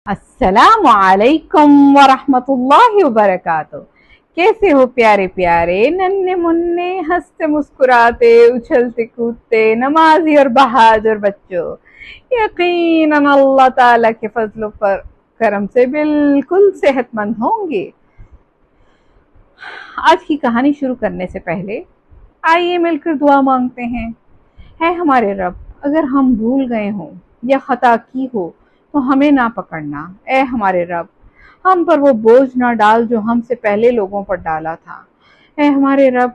अस्सलाम वालेकुम वरहमत उल्लाहि वबरकातुह। कैसे हो प्यारे प्यारे नन्हे मुन्ने हंसते मुस्कुराते उछलते कूदते नमाजी और बहादुर बच्चों। यकीनन अल्लाह ताला के फजल पर करम से बिल्कुल सेहतमंद होंगे। आज की कहानी शुरू करने से पहले आइए मिलकर दुआ मांगते हैं। है हमारे रब, अगर हम भूल गए हों या खता की हो तो हमें ना पकड़ना। ए हमारे रब, हम पर वो बोझ ना डाल जो हमसे पहले लोगों पर डाला था। ए हमारे रब,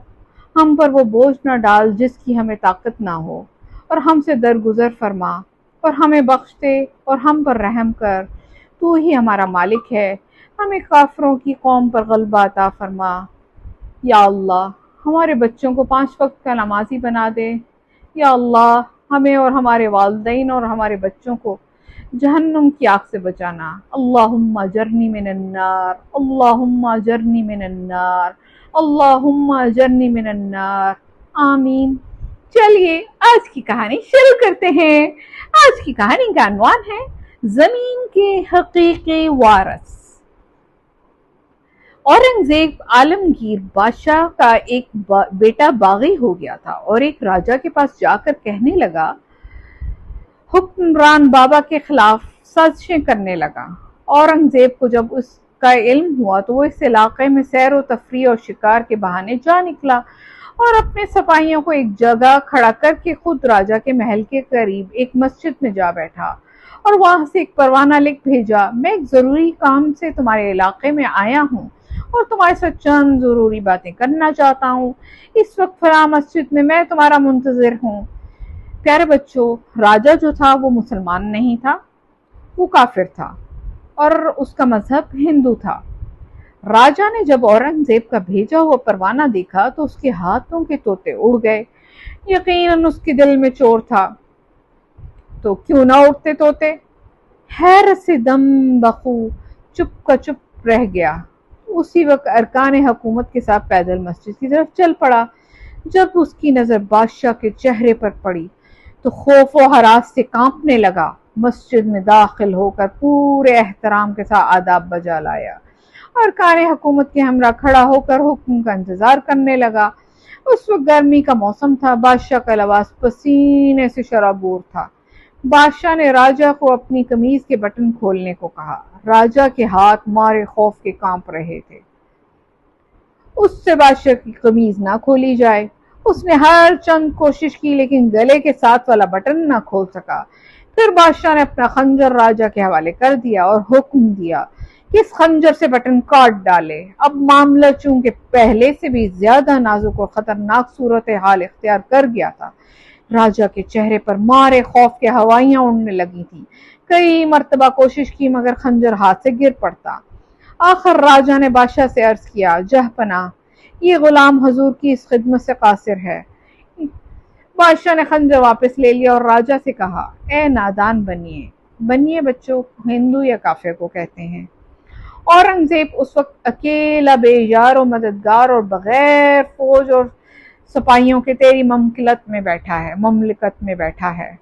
हम पर वो बोझ ना डाल जिसकी हमें ताकत ना हो, और हमसे दरगुजर फरमा और हमें बख्श दे और हम पर रहम कर। तू ही हमारा मालिक है, हमें काफरों की कौम पर गलबा अता फरमा। या अल्लाह, हमारे बच्चों को 5 वक्त का नमाजी बना दे। या अल्लाह, हमें और हमारे वालिदैन और हमारे बच्चों को जहन्नुम की आग से बचाना। अल्लाहुम्मा अजरनी मिनन्नार, अल्लाहुम्मा अजरनी मिनन्नार, अल्लाहुम्मा अजरनी मिनन्नार, आमीन। चलिए आज की कहानी शुरू करते हैं। आज की कहानी का अनवान है जमीन के हकीकी वारिस। औरंगजेब आलमगीर बादशाह का एक बेटा बागी हो गया था और एक राजा के पास जाकर कहने लगा, हुक्मरान बाबा के खिलाफ साजिशें करने लगा। औरंगजेब को जब उसका इल्म हुआ तो वो इस इलाके में सैर व तफरीह और शिकार के बहाने जा निकला और अपने सिपाहियों को एक जगह खड़ा करके खुद राजा के महल के करीब एक मस्जिद में जा बैठा और वहां से एक परवाना लिख भेजा, मैं एक जरूरी काम से तुम्हारे इलाके में आया हूँ और तुम्हारे साथ चंद जरूरी बातें करना चाहता हूँ। इस वक्त फला मस्जिद में मैं तुम्हारा मुंतजिर हूँ। प्यारे बच्चों, राजा जो था वो मुसलमान नहीं था, वो काफिर था और उसका मजहब हिंदू था। राजा ने जब औरंगजेब का भेजा हुआ परवाना देखा तो उसके हाथों के तोते उड़ गए। यकीनन उसके दिल में चोर था, तो क्यों ना उड़ते तोते। हैरत से दम बखू चुप का चुप रह गया। उसी वक्त अरकान हुकूमत के साथ पैदल मस्जिद की तरफ चल पड़ा। जब उसकी नजर बादशाह के चेहरे पर पड़ी तो खौफ व हरास से कांपने लगा। मस्जिद में दाखिल होकर पूरे एहतराम के साथ आदाब बजा लाया और अरकान हुकूमत के हमरा खड़ा होकर हुक्म का इंतजार करने लगा। उस वक्त गर्मी का मौसम था। बादशाह का लिबास पसीने से शराबूर था। बादशाह ने राजा को अपनी कमीज के बटन खोलने को कहा। राजा के हाथ मारे खौफ के कांप रहे थे। उससे बादशाह की कमीज ना खोली जाए। उसने हर चंद कोशिश की लेकिन गले के साथ वाला बटन ना खोल सका। फिर बादशाह ने अपना खंजर राजा के हवाले कर दिया और हुक्म दिया कि इस खंजर से बटन काट डाले। अब मामला चूंकि पहले से भी ज्यादा नाजुक और खतरनाक सूरत हाल इख्तियार कर गया था, राजा के चेहरे पर मारे खौफ के हवाइयां उड़ने लगी थी। कई मर्तबा कोशिश की मगर खंजर हाथ से गिर पड़ता। आखिर राजा ने बादशाह से अर्ज किया, जहपना, ये गुलाम हजूर की इस खिदमत से कासिर है। बादशाह ने खंजर वापस ले लिया और राजा से कहा, ए नादान बनिए। बनिए बच्चों हिंदू या काफिर को कहते हैं। औरंगजेब उस वक्त अकेला बेजार और मददगार और बगैर फौज और सिपाहियों के तेरी ममलिकत में बैठा है।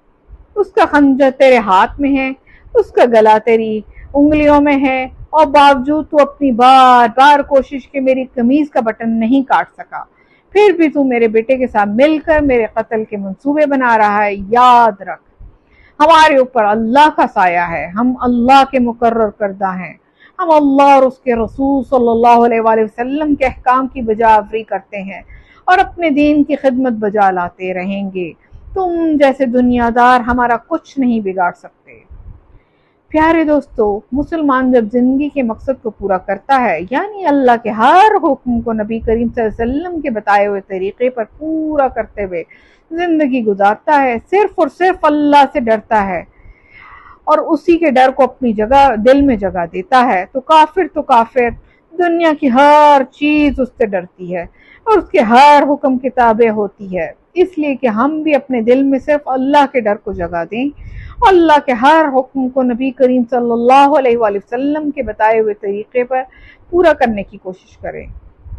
उसका खंजर तेरे हाथ में है, उसका गला तेरी उंगलियों में है और बावजूद तू अपनी बार बार कोशिश के मेरी कमीज का बटन नहीं काट सका। फिर भी तू मेरे बेटे के साथ मिलकर मेरे कत्ल के मंसूबे बना रहा है। याद रख, हमारे ऊपर अल्लाह का साया है, हम अल्लाह के मुकर्रर करदा हैं। हम अल्लाह और उसके रसूल सल्लल्लाहु अलैहि वसल्लम के अहकाम की बजावरी करते हैं और अपने दीन की खिदमत बजा लाते रहेंगे। तुम जैसे दुनियादार हमारा कुछ नहीं बिगाड़ सकते। प्यारे दोस्तों, मुसलमान जब जिंदगी के मकसद को पूरा करता है, यानी अल्लाह के हर हुक्म को नबी करीम सल्लल्लाहु अलैहि वसल्लम के बताए हुए तरीके पर पूरा करते हुए जिंदगी गुजारता है, सिर्फ और सिर्फ अल्लाह से डरता है और उसी के डर को अपनी जगह दिल में जगह देता है, तो काफिर दुनिया की हर चीज उससे डरती है और उसके हर हुक्म किताबें होती है। इसलिए कि हम भी अपने दिल में सिर्फ अल्लाह के डर को जगह दें, अल्लाह के हर हुक्म को नबी करीम सल्लल्लाहु अलैहि वसल्लम के बताए हुए तरीके पर पूरा करने की कोशिश करें।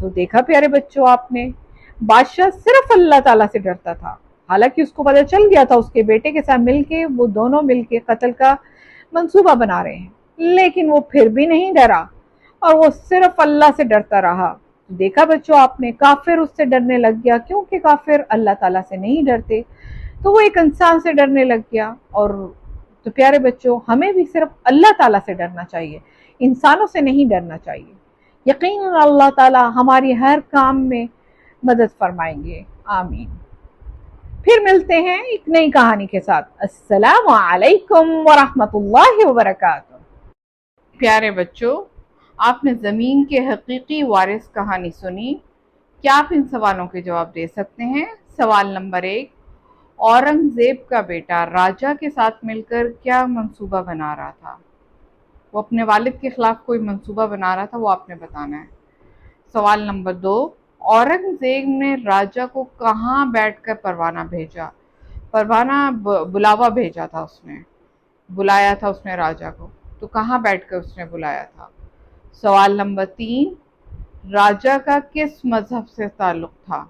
तो देखा प्यारे बच्चों आपने, बादशाह सिर्फ अल्लाह ताला से डरता था। हालांकि उसको पता चल गया था उसके बेटे के साथ मिलके वो दोनों मिलके कत्ल का मंसूबा बना रहे हैं, لیکن وہ پھر بھی نہیں ڈرا اور وہ صرف اللہ سے ڈرتا رہا۔ دیکھا بچوں آپ نے، کافر اس سے ڈرنے لگ گیا کیونکہ کافر اللہ تعالیٰ سے نہیں ڈرتے، تو وہ ایک انسان سے ڈرنے لگ گیا۔ اور تو پیارے بچوں، ہمیں بھی صرف اللہ تعالیٰ سے ڈرنا چاہیے، انسانوں سے نہیں ڈرنا چاہیے۔ یقیناً اللہ تعالیٰ ہماری ہر کام میں مدد فرمائیں گے، آمین۔ پھر ملتے ہیں ایک نئی کہانی کے ساتھ۔ السلام علیکم ورحمۃ اللہ وبرکاتہ۔ پیارے بچوں، آپ نے زمین کے حقیقی وارث کہانی سنی۔ کیا آپ ان سوالوں کے جواب دے سکتے ہیں؟ سوال نمبر 1، اورنگزیب کا بیٹا راجا کے ساتھ مل کر کیا منصوبہ بنا رہا تھا؟ وہ اپنے والد کے خلاف کوئی منصوبہ بنا رہا تھا، وہ آپ نے بتانا ہے۔ سوال نمبر 2، اورنگزیب نے راجا کو کہاں بیٹھ کر پروانہ بھیجا؟ پروانہ بلاوا بھیجا تھا، اس نے بلایا تھا اس نے راجا کو، تو کہاں بیٹھ کر اس نے بلایا تھا؟ سوال نمبر 3، راجا کا کس مذہب سے تعلق تھا؟